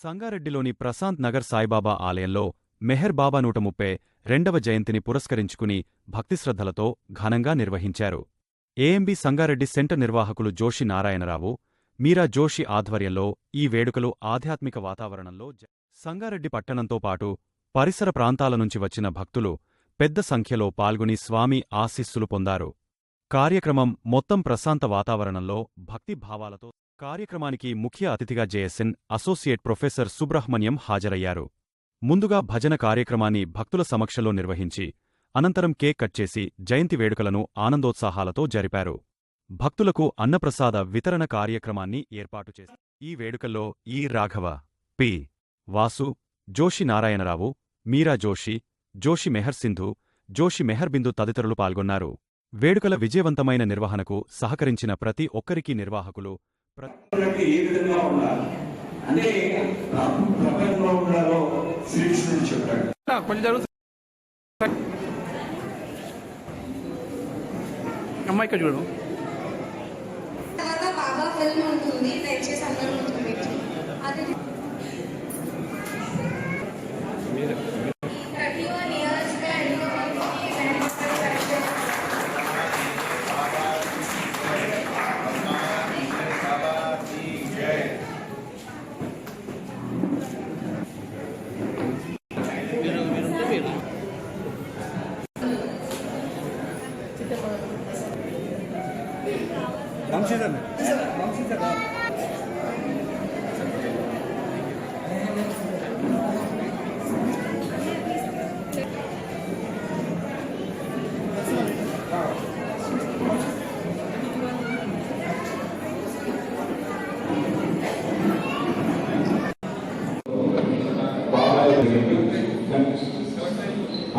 సంగారెడ్డిలోని ప్రశాంత్ నగర్ సాయిబాబా ఆలయంలో మెహర్ బాబా 132వ జయంతిని పురస్కరించుకుని భక్తిశ్రద్ధలతో ఘనంగా నిర్వహించారు. ఏఎంబీ సంగారెడ్డి సెంటర్ నిర్వాహకులు జోషి నారాయణరావు, మీరా జోషి ఆధ్వర్యంలో ఈ వేడుకలు ఆధ్యాత్మిక వాతావరణంలో సంగారెడ్డి పట్టణంతో పాటు పరిసర ప్రాంతాల నుంచి వచ్చిన భక్తులు పెద్ద సంఖ్యలో పాల్గొని స్వామి ఆశీస్సులు పొందారు. కార్యక్రమం మొత్తం ప్రశాంత వాతావరణంలో భక్తి భావాలతో కార్యక్రమానికి ముఖ్య అతిథిగా జేఎస్ఎన్ అసోసియేట్ ప్రొఫెసర్ సుబ్రహ్మణ్యం హాజరయ్యారు. ముందుగా భజన కార్యక్రమాన్ని భక్తుల సమక్షంలో నిర్వహించి అనంతరం కేక్ కట్ చేసి జయంతి వేడుకలను ఆనందోత్సాహాలతో జరిపారు. భక్తులకు అన్నప్రసాద వితరణ కార్యక్రమాన్ని ఏర్పాటు చేశారు. ఈ వేడుకల్లో ఈ రాఘవ, పి. వాసు, జోషి నారాయణరావు, మీరా జోషి, జోషి మెహర్ సింధు, జోషి మెహర్ బిందు తదితరులు పాల్గొన్నారు. వేడుకల విజయవంతమైన నిర్వహణకు సహకరించిన ప్రతి ఒక్కరికీ నిర్వాహకులు అమ్మాయి ఇక్కడ చూడు బాబా ఫిల్మ్ ఉంటుంది, దయచేసి అందరూ ఉంటుంది. అది 31 years గా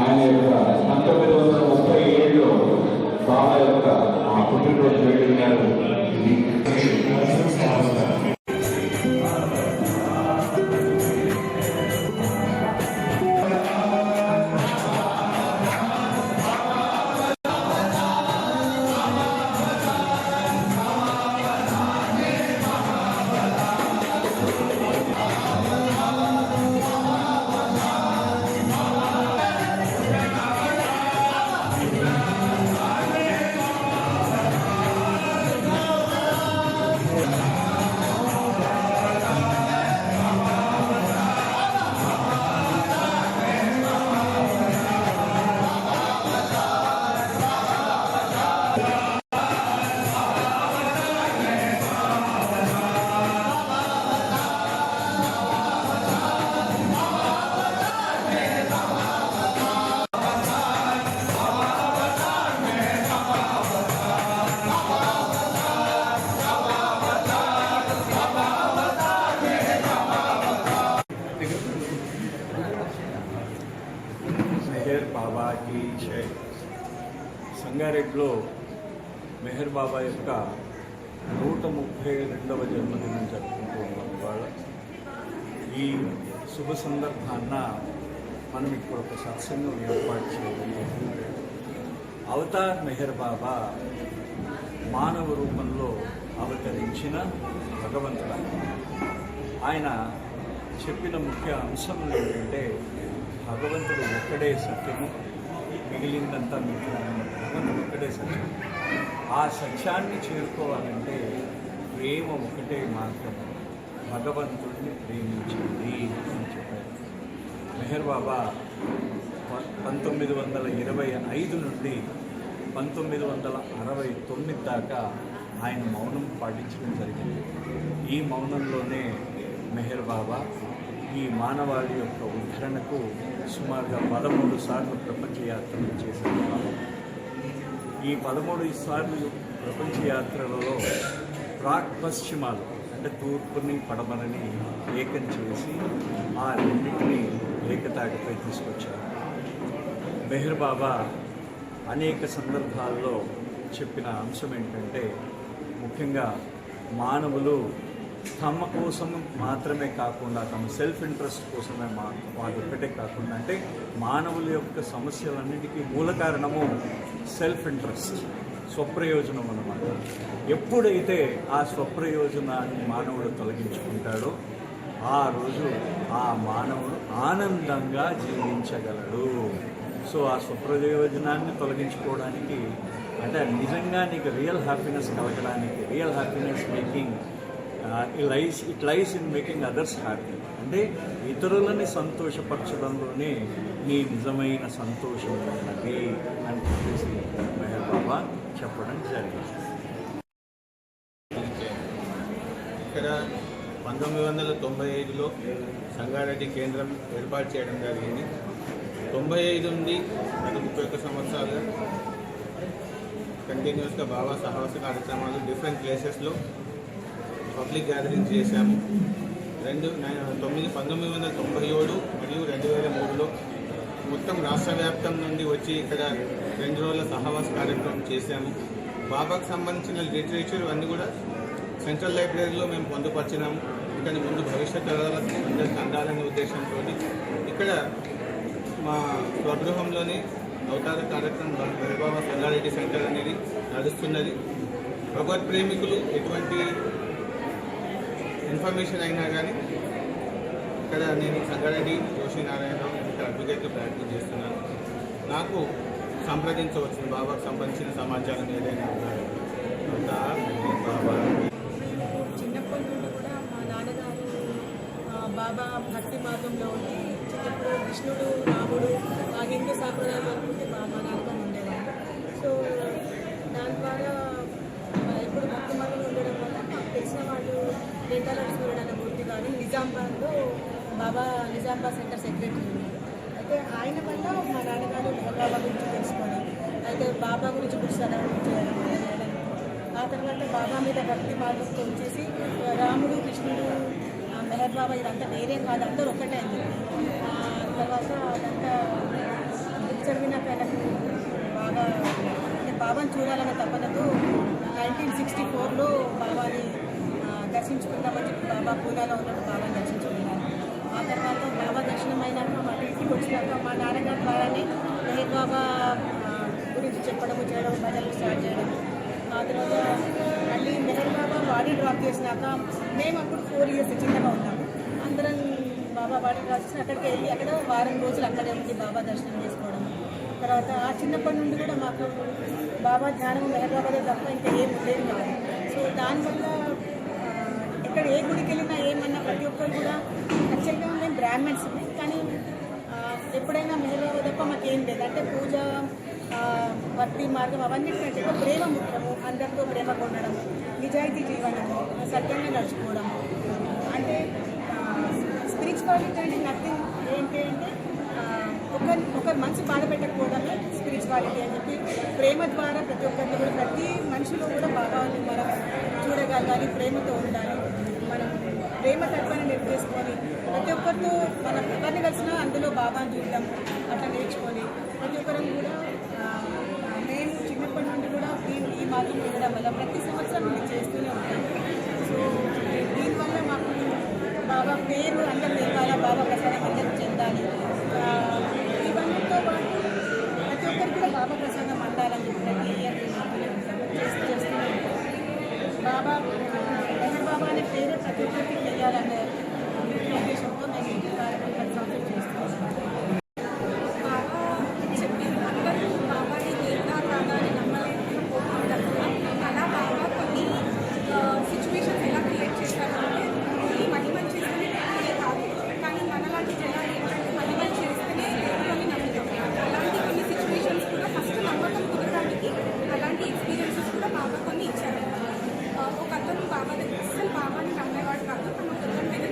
ఆయన యొక్క 1937లో బాబా యొక్క పుట్టినరోజు వెళ్ళినారు. మెహర్ బాబాకి జై. సంగారెడ్డిలో మెహర్ బాబా యొక్క 132వ జన్మదినం జరుపుకుంటూ ఉన్నాం. ఇవాళ ఈ శుభ సందర్భాన్న మనం ఇక్కడ ఒక సత్సంగం ఏర్పాటు చేయడం. అవతార్ మెహర్ బాబా మానవ రూపంలో అవతరించిన భగవంతుడు. ఆయన చెప్పిన ముఖ్య అంశములు ఏంటంటే భగవంతుడు ఒక్కడే సత్యము, మిగిలిందంతా మిథ్యాము. భగవంతుడు ఒక్కడే సత్యం. ఆ సత్యాన్ని చేరుకోవాలంటే ప్రేమ ఒకటే మార్గము, భగవంతుడిని ప్రేమించింది అని చెప్పారు. మెహర్ బాబా 1925 నుండి 1969 దాకా ఆయన మౌనం పాటించడం జరిగింది. ఈ మౌనంలోనే మెహర్ బాబా ఈ మానవాళి యొక్క ఉద్ధరణకు సుమారుగా 13 సార్లు ప్రపంచ యాత్రలు చేశారు. ఈ 13 సార్లు ప్రపంచ యాత్రలలో ప్రాక్ పశ్చిమాలు అంటే తూర్పుని పడమరని ఏకం చేసి ఆ రెండింటినీ ఏకతాటిపై తీసుకొచ్చారు. మెహర్ బాబా అనేక సందర్భాల్లో చెప్పిన అంశం ఏంటంటే ముఖ్యంగా మానవులు తమ కోసం మాత్రమే కాకుండా తమ సెల్ఫ్ ఇంట్రెస్ట్ కోసమే వాళ్ళు ఒక్కటే కాకుండా అంటే మానవుల యొక్క సమస్యలన్నిటికీ మూల కారణము సెల్ఫ్ ఇంట్రెస్ట్, స్వప్రయోజనం అన్నమాట. ఎప్పుడైతే ఆ స్వప్రయోజనాన్ని మానవుడు తొలగించుకుంటాడో ఆ రోజు ఆ మానవుడు ఆనందంగా జీవించగలడు. సో ఆ సుప్రయోజనాన్ని తొలగించుకోవడానికి, అంటే నిజంగా నీకు రియల్ హ్యాపీనెస్ కలగడానికి, real happiness making it lies in making others happy. అంటే ఇతరులని సంతోషపరచడంలోనే నీ నిజమైన సంతోషం ఉన్నది అని చెప్పేసి మెహర్ బాబా చెప్పడం జరిగింది. ఇక్కడ 1995లో సంగారెడ్డి కేంద్రం ఏర్పాటు చేయడం జరిగింది. 95 నుండి గత 31 సంవత్సరాలుగా కంటిన్యూస్గా బాబా సహవాస కార్యక్రమాలు డిఫరెంట్ ప్లేసెస్లో పబ్లిక్ గ్యాదరింగ్స్ చేశాము. 1997 మరియు 2003లో మొత్తం రాష్ట్ర వ్యాప్తం నుండి వచ్చి ఇక్కడ 2 రోజుల సహవాస కార్యక్రమం చేశాము. బాబాకు సంబంధించిన లిటరేచర్ అన్నీ కూడా సెంట్రల్ లైబ్రరీలో మేము పొందుపరిచినాము. ఇక్కడ ముందు భవిష్యత్ తరాలకు అందరికీ అందాలనే ఉద్దేశంతో ఇక్కడ మా స్వగృహంలోని అవతార కార్యక్రమం బాబా సంగారెడ్డి సెంటర్ అనేది నడుస్తున్నది. భగవత్ ప్రేమికులు ఎటువంటి ఇన్ఫర్మేషన్ అయినా కానీ ఇక్కడ నేను సంగారెడ్డి జోషి నారాయణరావు ఇక్కడ అడ్వకేట్గా ప్రాక్టీస్ చేస్తున్నాను. నాకు సంప్రదించవచ్చు బాబాకు సంబంధించిన సమాచారం ఏదైనా ఉన్నారు. బాబా చిన్నప్పటి నుండి కూడా మా నాన్నగారు బాబా భక్తి మార్గంలో ఉండి చిన్నప్పుడు కృష్ణుడు రాముడు ఆ హిందూ సాంప్రదాయం అనుకుంటే మా నాన్నగారు ఉండేవాళ్ళు. సో దాని ద్వారా ఎప్పుడు భక్తి మార్గంలో ఉండడం వల్ల మాకు తెలిసిన వాళ్ళు రేటారెడ్డి సూర్యుడు మూర్తి గారు నిజామాబాద్లో బాబా నిజామాబాద్ సెంటర్ సెక్రటరీ ఉన్నారు. అయితే ఆయన వల్ల మా నాన్నగారు బాబా గురించి తెలుసుకొని అయితే బాబా గురించి పుస్తకం చేయడం ఆ తర్వాత బాబా మీద భక్తి మార్గంతో వచ్చేసి రాముడు కృష్ణుడు మెహర్ బాబా ఇదంతా వేరే కాదు, అందరూ ఒక్కటే అయింది. తర్వాత అదంతా చదివినాక నాకు బాగా అంటే బాబాని చూడాలన్న తపనతో 1964లో బాబాని దర్శించుకుందామని చెప్పి బాబా పూనాలో ఉన్నట్టు బాబాని దర్శించుకున్నాను. ఆ తర్వాత బాబా దర్శనం అయినాక మా ఇంటికి వచ్చినాక మా నాన్నగారి ద్వారానే మెహర్ బాబా గురించి చెప్పడము చేయడం భజనలు స్టార్ట్ చేయడం. ఆ తర్వాత మళ్ళీ మెహర్ బాబా బాడీ డ్రాప్ చేసినాక మేము అప్పుడు 4 years చిన్నగా ఉన్నాము. అందరం బాబా బాడీ డ్రాప్ చేసి అక్కడికి వెళ్ళి అక్కడ వారం రోజులు అక్కడే ఉండి బాబా దర్శనం చేసుకోవడం. తర్వాత ఆ చిన్నప్పటి నుండి కూడా మాకు బాబా ధ్యానం మెహర్ బాబాదే తప్ప ఇంకా ఏం ఉండేది కాదు. సో దానివల్ల ఎక్కడ ఏ గుడికి వెళ్ళినా ఏమన్నా ప్రతి ఒక్కరు కూడా యాక్చువల్గా మేము బ్రాహ్మణ్స్, కానీ ఎప్పుడైనా మెహర్ బాబా తప్ప మాకేం లేదు. అంటే పూజ భక్తి మార్గం అవన్నిటికంటే ప్రేమ ముఖ్యము. అందరితో ప్రేమగా ఉండడం, నిజాయితీ జీవనము, సత్యంగా నడుచుకోవడము. అంటే స్పిరిచువాలిటీ అంటే నథింగ్ ఏంటి అంటే ఒకరి మనసు బాధ పెట్టకపోవడమే స్పిరిచువాలిటీ అని చెప్పి ప్రేమ ద్వారా ప్రతి ఒక్కరిని కూడా ప్రతి మనిషిలో కూడా భావాన్ని మనం చూడగలగాలి, ప్రేమతో ఉండాలి. మనం ప్రేమ తత్వాన్ని నిర్దేశించుకొని ప్రతి ఒక్కరితో మనం ఎవరిని కలిసినా అందులో భావాన్ని చూడడం అట్లా నేర్చుకొని ప్రతి ఒక్కరిని కూడా నేను చిన్నప్పటి నుండి కూడా ఈ మార్గం ఉండడం వల్ల ప్రతి సంవత్సరం నేను చేస్తూనే ఉంటాను. సో దీనివల్ల మాకు బాబా పేరు అందరూ తెలియాలా, బాబా ప్రసాదం అందరికీ చెందాలి. ఇవన్నీతో పాటు ప్రతి ఒక్కరికి కూడా బాబా ప్రసాదం అందాలని చెప్పి ప్రతి ఇయర్ చేస్తూనే ఉంటాను. బాబా మెహర్ బాబా అనే పేరు ప్రతి ఒక్కరికి తెలియాలనే ఉద్దేశంతో నేను ఈ కార్యక్రమం ప్రతి సంవత్సరం చేస్తున్నాను. ఒక అతను బాబా దగ్గర అసలు బాబాని నమ్మేవాడు కాదు, తన కుటుంబం మీద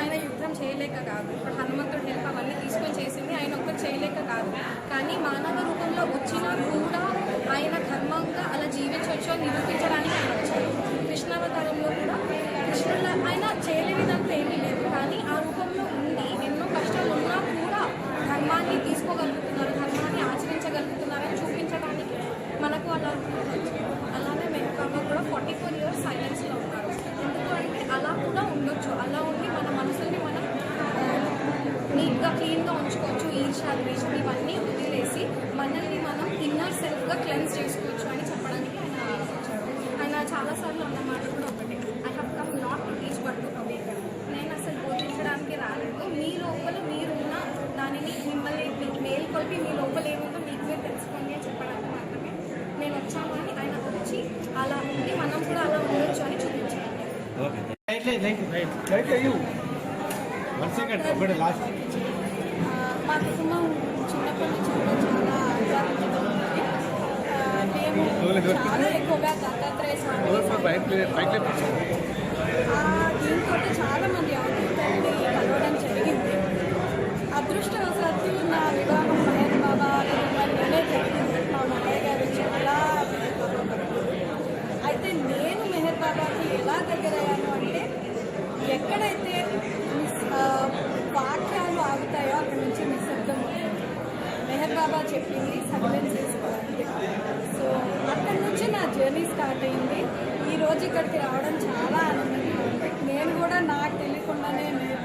ఆయన యుద్ధం చేయలేక కాదు, ఇప్పుడు హనుమంతుడు హెల్ప్ అవన్నీ తీసుకొని చేసింది ఆయన ఒక్కరు చేయలేక కాదు, కానీ మానవ రూపంలో వచ్చినా కూడా ఆయన ధర్మంగా అలా జీవించవచ్చు అని నిరూపించడానికి ఆయన వచ్చారు. కృష్ణావతారంలో కూడా కృష్ణుడు ఆయన చేయలేనిదంతా ఏమీ లేదు, కానీ ఆ రూపంలో ఉండి ఎన్నో కష్టాలు ఉన్నా కూడా ధర్మాన్ని తీసుకోగలుగుతున్నారు, ధర్మాన్ని ఆచరించగలుగుతున్నారని చూపించడానికి మనకు అలా అలానే మెహర్ బాబా కూడా 44 years సైలెన్స్లో ఉన్నారు. ఎందుకు అంటే అలా కూడా ఉండొచ్చు, అలా ఉండి మన మనసుని మనం నీట్గా క్లీన్గా ఉంచుకోవచ్చు, ఈర్ష్య ద్వేషం ఇవన్నీ వదిలేసి మనల్ని మనం ఇన్నర్ సెల్ఫ్గా క్లెన్స్ చేసుకోవచ్చు అని చెప్పడానికి ఆయన వచ్చారు. ఆయన చాలాసార్లు అన్న మాట కూడా ఒకటి, I have come not to teach but to awaken. నేను అసలు బోధించడానికి రాలేదు, మీ లోపల మీరున్న దానిని మిమ్మల్ని మేల్కొల్పి మీ లోపల ఏముందో మీకు మీరు తెలుసుకోండి అని చెప్పడానికి మాత్రమే నేను వచ్చాను అని ఆయన వచ్చి అలా ఉండి మనం కూడా అలా ఉండొచ్చు అని చూపించాను. మా కుటుంబం చిన్నప్పటి నుంచి కూడా చాలా ఆధ్యాత్మికంగా ఉంది. మేము చాలా ఎక్కువగా దత్తాత్రేయ స్వామి దీంతో చాలా మంది అవధూతల్ని కలవడం జరిగింది. అదృష్టవశాత్తు నా వివాహం మెహర్ బాబా వల్లనే జరిగింది. మా మామయ్య గారు చాలా మెహర్ బాబా భక్తులు. అయితే నేను మెహర్ బాబాకి ఎలా దగ్గరయ్యాను అంటే ఎక్కడైతే వాక్యాలు ఆగుతాయో అక్కడి నుంచి నిశ్శబ్దం అవుతుంది. మెహర్ బాబా చెప్పింది సైలెన్స్ చేసుకోవాలి. సో అక్కడి నుంచి నా జర్నీ స్టార్ట్ అయింది. ఈరోజు ఇక్కడికి రావడం చాలా ఆనందంగా ఉంది. నేను కూడా నాకు తెలియకుండానే మెహర్